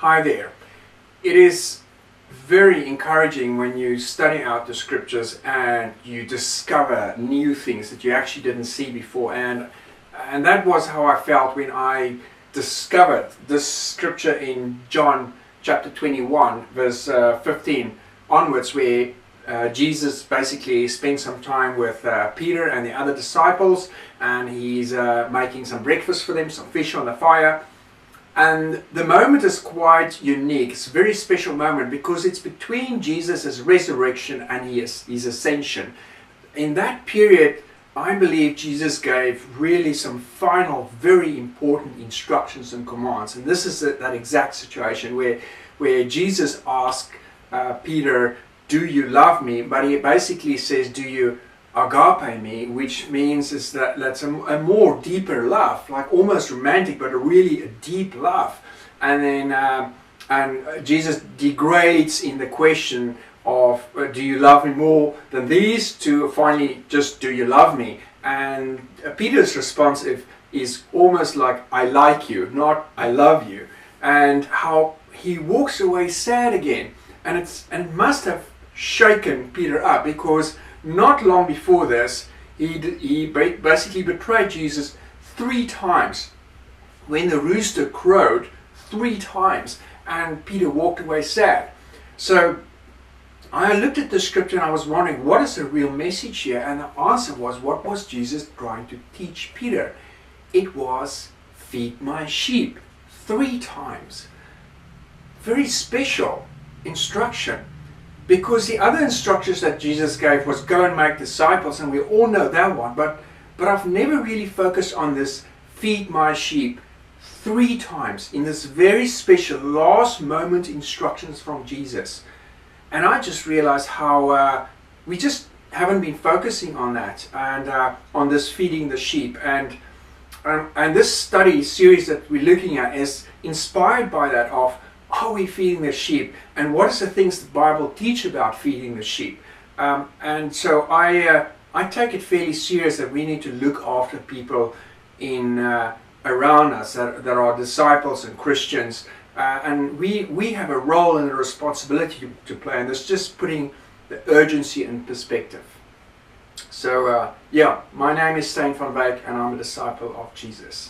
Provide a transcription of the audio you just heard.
Hi there. It is very encouraging when you study out the scriptures and you discover new things that you actually didn't see before. And that was how I felt when I discovered this scripture in John chapter 21 verse 15 onwards, where Jesus basically spent some time with Peter and the other disciples, and he's making some breakfast for them, some fish on the fire. And the moment is quite unique. It's a very special moment because it's between Jesus' resurrection and his ascension. In that period, I believe Jesus gave really some final, very important instructions and commands. And this is that exact situation where Jesus asked Peter, "Do you love me?" But he basically says, "Do you agape me?" which means is that's a more deeper love, like almost romantic, but a deep love. And then Jesus degrades in the question of do you love me more than these, to finally just do you love me. And Peter's response is almost like I like you, not I love you. And how he walks away sad again, and it must have shaken Peter up, because not long before this, he basically betrayed Jesus 3 times. When the rooster crowed 3 times, and Peter walked away sad. So I looked at the scripture and I was wondering, what is the real message here? And the answer was, what was Jesus trying to teach Peter? It was, feed my sheep 3 times. Very special instruction. Because the other instructions that Jesus gave was go and make disciples, and we all know that one, but I've never really focused on this feed my sheep 3 times in this very special last moment instructions from Jesus. And I just realized how we just haven't been focusing on that, and on this feeding the sheep. And this study series that we're looking at is inspired by that of, are we feeding the sheep? And what is the things the Bible teach about feeding the sheep? And so I take it fairly serious that we need to look after people around us that are disciples and Christians. And we have a role and a responsibility to play in this, just putting the urgency in perspective. So yeah, my name is Stijn van Wyk and I'm a disciple of Jesus.